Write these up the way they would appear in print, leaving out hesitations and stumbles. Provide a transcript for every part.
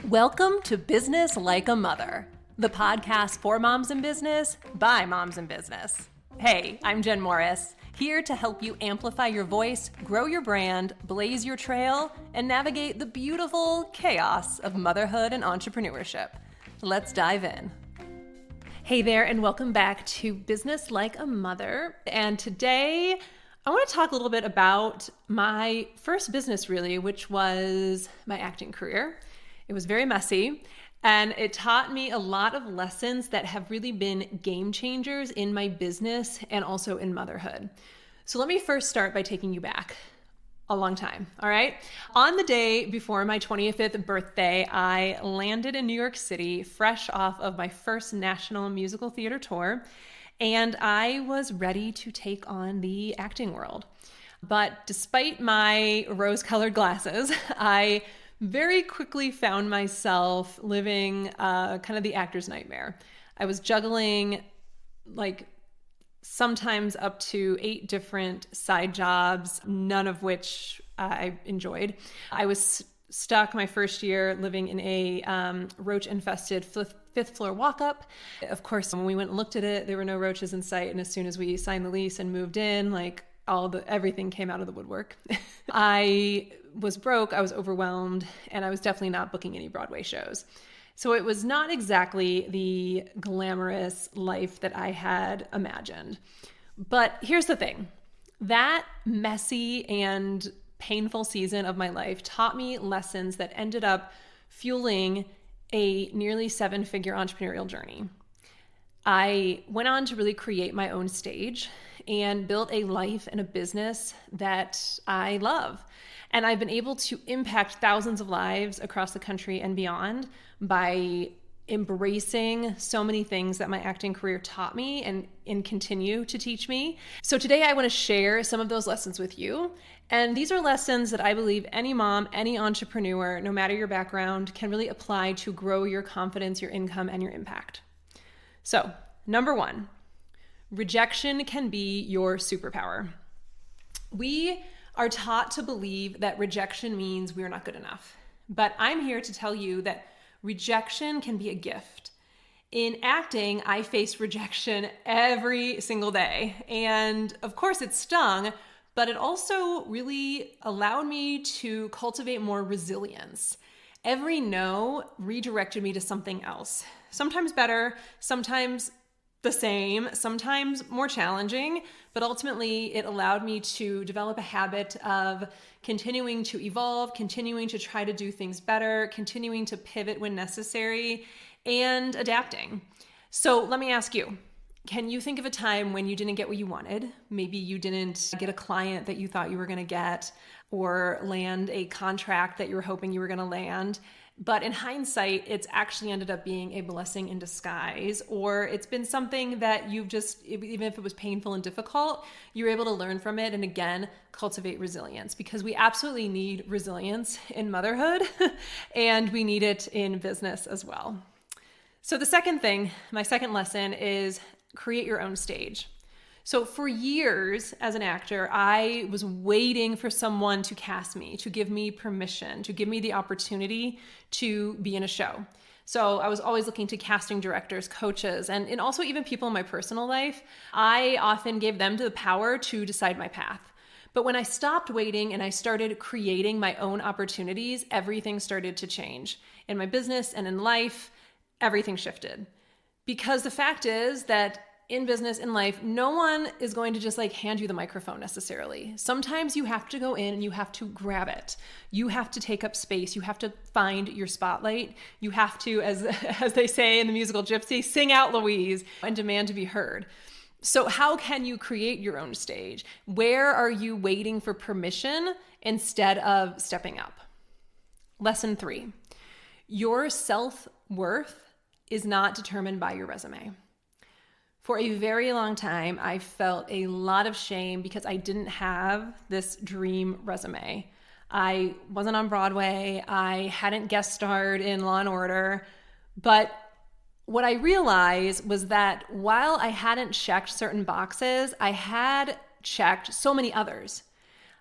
Welcome to Business Like a Mother, the podcast for moms in business by moms in business. Hey, I'm Jen Morris, here to help you amplify your voice, grow your brand, blaze your trail, and navigate the beautiful chaos of motherhood and entrepreneurship. Let's dive in. Hey there, and welcome back to Business Like a Mother. And today, I want to talk a little bit about my first business, really, which was my acting career. It was very messy, and it taught me a lot of lessons that have really been game changers in my business and also in motherhood. So let me first start by taking you back a long time, all right? On the day before my 25th birthday, I landed in New York City, fresh off of my first national musical theater tour, and I was ready to take on the acting world. But despite my rose-colored glasses, I very quickly found myself living kind of the actor's nightmare. I was juggling sometimes up to 8 different side jobs, none of which I enjoyed. I was stuck my first year living in a roach-infested fifth floor walk-up. Of course, when we went and looked at it, there were no roaches in sight. And as soon as we signed the lease and moved in, everything came out of the woodwork. I was broke, I was overwhelmed, and I was definitely not booking any Broadway shows. So it was not exactly the glamorous life that I had imagined. But here's the thing. That messy and painful season of my life taught me lessons that ended up fueling a nearly 7-figure entrepreneurial journey. I went on to really create my own stage and built a life and a business that I love. And I've been able to impact thousands of lives across the country and beyond by embracing so many things that my acting career taught me and continue to teach me. So today I want to share some of those lessons with you. And these are lessons that I believe any mom, any entrepreneur, no matter your background, can really apply to grow your confidence, your income, and your impact. So, number 1, rejection can be your superpower. We are taught to believe that rejection means we're not good enough. But I'm here to tell you that rejection can be a gift. In acting, I faced rejection every single day. And of course it stung, but it also really allowed me to cultivate more resilience. Every no redirected me to something else. Sometimes better, sometimes the same, sometimes more challenging, but ultimately it allowed me to develop a habit of continuing to evolve, continuing to try to do things better, continuing to pivot when necessary, and adapting. So let me ask you, can you think of a time when you didn't get what you wanted? Maybe you didn't get a client that you thought you were going to get, or land a contract that you were hoping you were going to land. But in hindsight, it's actually ended up being a blessing in disguise, or it's been something that you've just, even if it was painful and difficult, you're able to learn from it and again, cultivate resilience, because we absolutely need resilience in motherhood and we need it in business as well. So the second thing, my second lesson is create your own stage. So for years as an actor, I was waiting for someone to cast me, to give me permission, to give me the opportunity to be in a show. So I was always looking to casting directors, coaches, and also even people in my personal life. I often gave them the power to decide my path. But when I stopped waiting and I started creating my own opportunities, everything started to change. In my business and in life, everything shifted. Because the fact is that in business, in life, no one is going to just hand you the microphone necessarily. Sometimes you have to go in and you have to grab it. You have to take up space. You have to find your spotlight. You have to, as they say in the musical Gypsy, sing out Louise and demand to be heard. So how can you create your own stage? Where are you waiting for permission instead of stepping up? Lesson 3, your self-worth is not determined by your resume. For a very long time, I felt a lot of shame because I didn't have this dream resume. I wasn't on Broadway. I hadn't guest starred in Law & Order. But what I realized was that while I hadn't checked certain boxes, I had checked so many others.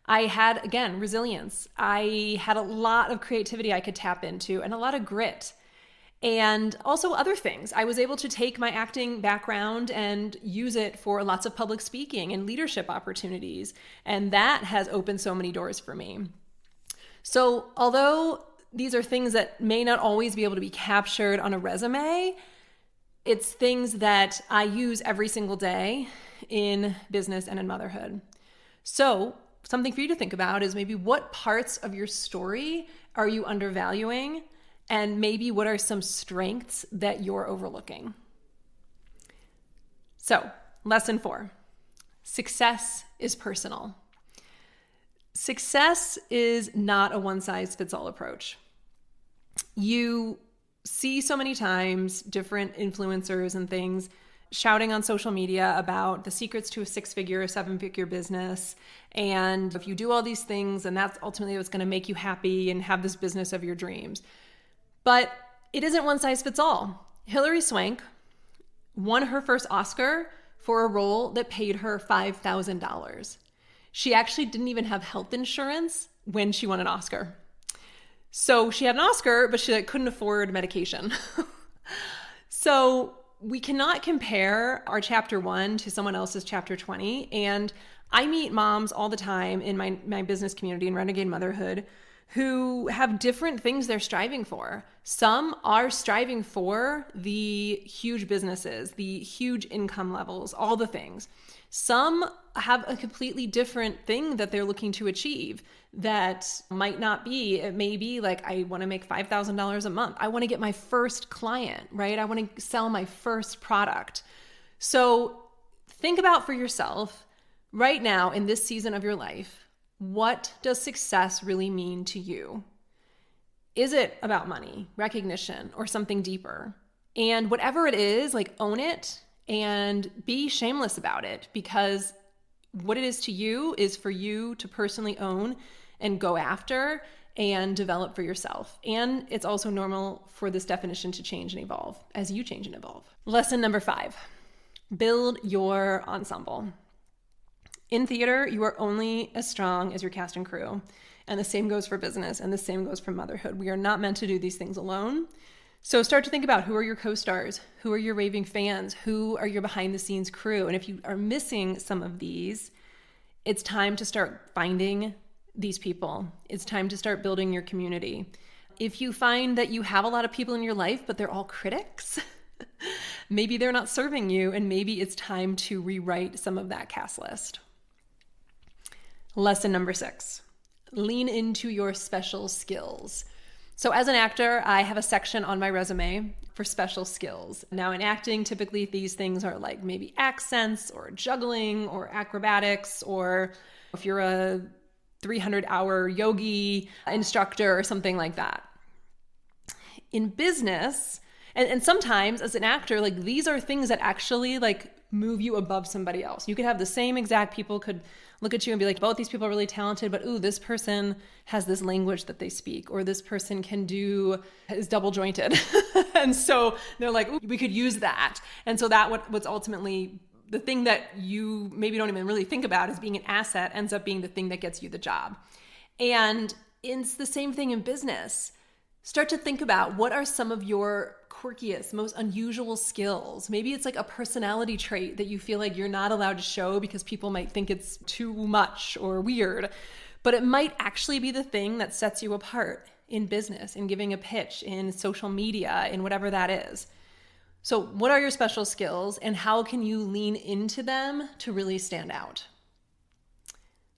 I had, again, resilience. I had a lot of creativity I could tap into and a lot of grit. And also other things. I was able to take my acting background and use it for lots of public speaking and leadership opportunities. And that has opened so many doors for me. So although these are things that may not always be able to be captured on a resume, it's things that I use every single day in business and in motherhood. So something for you to think about is maybe what parts of your story are you undervaluing? And maybe what are some strengths that you're overlooking? So, lesson 4, success is personal. Success is not a one-size-fits-all approach. You see so many times different influencers and things shouting on social media about the secrets to a 6-figure or 7-figure business. And if you do all these things, and that's ultimately what's going to make you happy and have this business of your dreams. But it isn't one size fits all. Hilary Swank won her first Oscar for a role that paid her $5,000. She actually didn't even have health insurance when she won an Oscar. So she had an Oscar, but she couldn't afford medication. So we cannot compare our chapter 1 to someone else's chapter 20. And I meet moms all the time in my business community in Renegade Motherhood who have different things they're striving for. Some are striving for the huge businesses, the huge income levels, all the things. Some have a completely different thing that they're looking to achieve that might not be, it may be like, I want to make $5,000 a month. I want to get my first client, right? I want to sell my first product. So think about for yourself right now in this season of your life, what does success really mean to you? Is it about money, recognition, or something deeper? And whatever it is, like own it and be shameless about it, because what it is to you is for you to personally own and go after and develop for yourself. And it's also normal for this definition to change and evolve as you change and evolve. Lesson number 5, build your ensemble. In theater, you are only as strong as your cast and crew. And the same goes for business, and the same goes for motherhood. We are not meant to do these things alone. So start to think about, who are your co-stars? Who are your raving fans? Who are your behind-the-scenes crew? And if you are missing some of these, it's time to start finding these people. It's time to start building your community. If you find that you have a lot of people in your life, but they're all critics, maybe they're not serving you, and maybe it's time to rewrite some of that cast list. Lesson number 6, lean into your special skills. So as an actor, I have a section on my resume for special skills. Now in acting, typically these things are like maybe accents or juggling or acrobatics, or if you're a 300-hour yogi instructor or something like that. In business, and sometimes as an actor, like these are things that actually like move you above somebody else. You could have the same exact people could look at you and be like, both these people are really talented, but ooh, this person has this language that they speak, or this person is double jointed. And so they're like, ooh, we could use that. And so what's ultimately the thing that you maybe don't even really think about as being an asset ends up being the thing that gets you the job. And it's the same thing in business. Start to think about, what are some of your quirkiest, most unusual skills? Maybe it's like a personality trait that you feel like you're not allowed to show because people might think it's too much or weird, but it might actually be the thing that sets you apart in business, in giving a pitch, in social media, in whatever that is. So what are your special skills, and how can you lean into them to really stand out?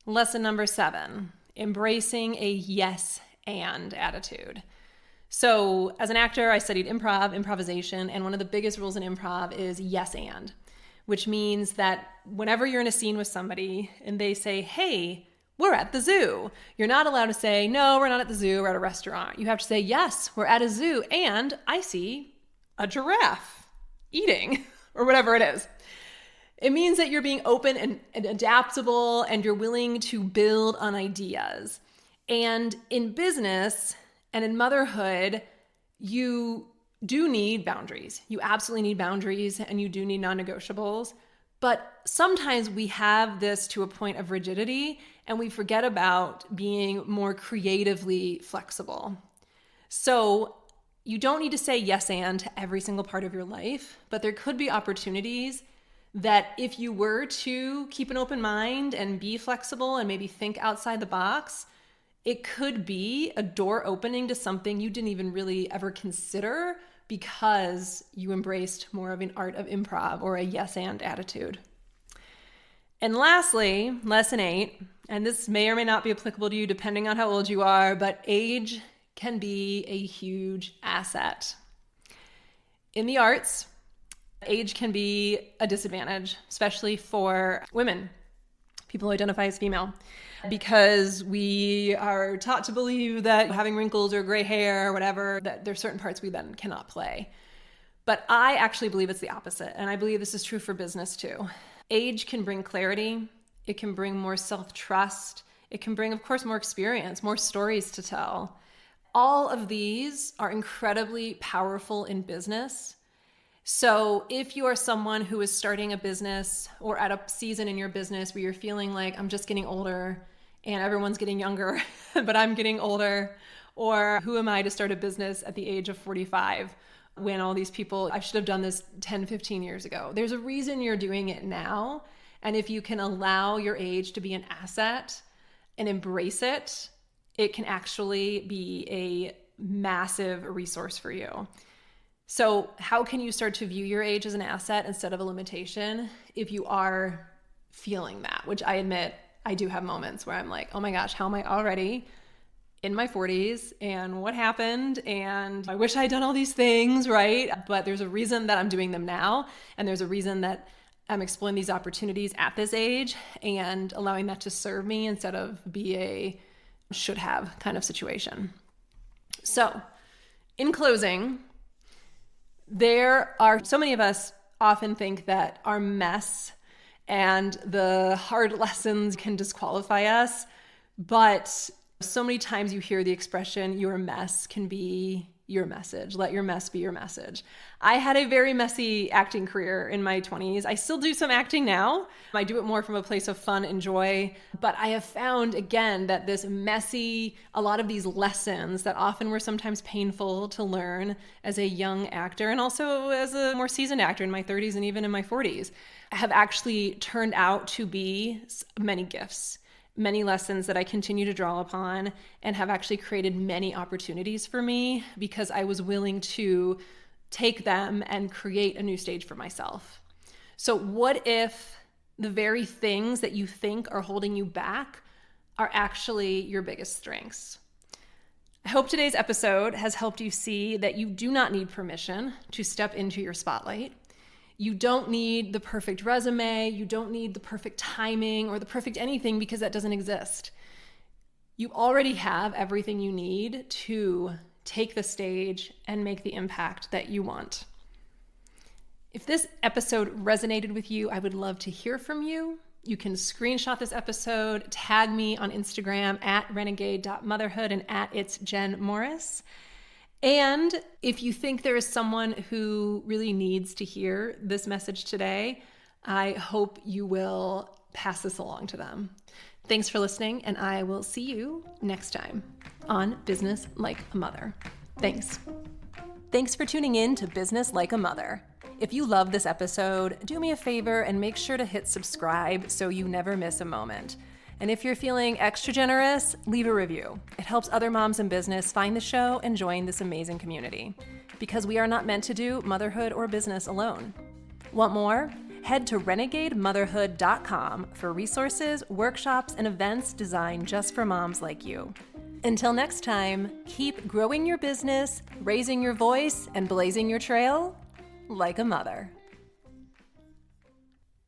Lesson number 7, embracing a yes and attitude. So as an actor, I studied improvisation, and one of the biggest rules in improv is yes and, which means that whenever you're in a scene with somebody and they say, hey, we're at the zoo, you're not allowed to say, no, we're not at the zoo, we're at a restaurant. You have to say, yes, we're at a zoo, and I see a giraffe eating, or whatever it is. It means that you're being open and adaptable, and you're willing to build on ideas. And in business and in motherhood, you do need boundaries. You absolutely need boundaries, and you do need non-negotiables. But sometimes we have this to a point of rigidity, and we forget about being more creatively flexible. So you don't need to say yes and to every single part of your life, but there could be opportunities that if you were to keep an open mind and be flexible and maybe think outside the box, it could be a door opening to something you didn't even really ever consider because you embraced more of an art of improv or a yes and attitude. And lastly, lesson 8, and this may or may not be applicable to you depending on how old you are, but age can be a huge asset. In the arts, age can be a disadvantage, especially for women, people who identify as female, because we are taught to believe that having wrinkles or gray hair or whatever, that there's certain parts we then cannot play. But I actually believe it's the opposite, and I believe this is true for business too. Age can bring clarity, it can bring more self-trust, it can bring, of course, more experience, more stories to tell. All of these are incredibly powerful in business. So if you are someone who is starting a business or at a season in your business where you're feeling like I'm just getting older and everyone's getting younger, but I'm getting older, or who am I to start a business at the age of 45 when all these people, I should have done this 10, 15 years ago. There's a reason you're doing it now. And if you can allow your age to be an asset and embrace it, it can actually be a massive resource for you. So how can you start to view your age as an asset instead of a limitation if you are feeling that? Which I admit, I do have moments where I'm like, oh my gosh, how am I already in my 40s and what happened? And I wish I had done all these things, right? But there's a reason that I'm doing them now. And there's a reason that I'm exploring these opportunities at this age and allowing that to serve me instead of be a should have kind of situation. So in closing, there are so many of us often think that our mess and the hard lessons can disqualify us, but so many times you hear the expression, your mess can be your message. Let your mess be your message. I had a very messy acting career in my 20s. I still do some acting now. I do it more from a place of fun and joy. But I have found, again, that this messy, a lot of these lessons that often were sometimes painful to learn as a young actor and also as a more seasoned actor in my 30s and even in my 40s, have actually turned out to be many gifts. Many lessons that I continue to draw upon and have actually created many opportunities for me because I was willing to take them and create a new stage for myself. So what if the very things that you think are holding you back are actually your biggest strengths? I hope today's episode has helped you see that you do not need permission to step into your spotlight. You don't need the perfect resume. You don't need the perfect timing or the perfect anything because that doesn't exist. You already have everything you need to take the stage and make the impact that you want. If this episode resonated with you, I would love to hear from you. You can screenshot this episode, tag me on Instagram at renegade.motherhood and at it's Jen Morris. And if you think there is someone who really needs to hear this message today, I hope you will pass this along to them. Thanks for listening, and I will see you next time on Business Like a Mother. Thanks. Thanks for tuning in to Business Like a Mother. If you love this episode, do me a favor and make sure to hit subscribe so you never miss a moment. And if you're feeling extra generous, leave a review. It helps other moms in business find the show and join this amazing community. Because we are not meant to do motherhood or business alone. Want more? Head to renegademotherhood.com for resources, workshops, and events designed just for moms like you. Until next time, keep growing your business, raising your voice, and blazing your trail like a mother.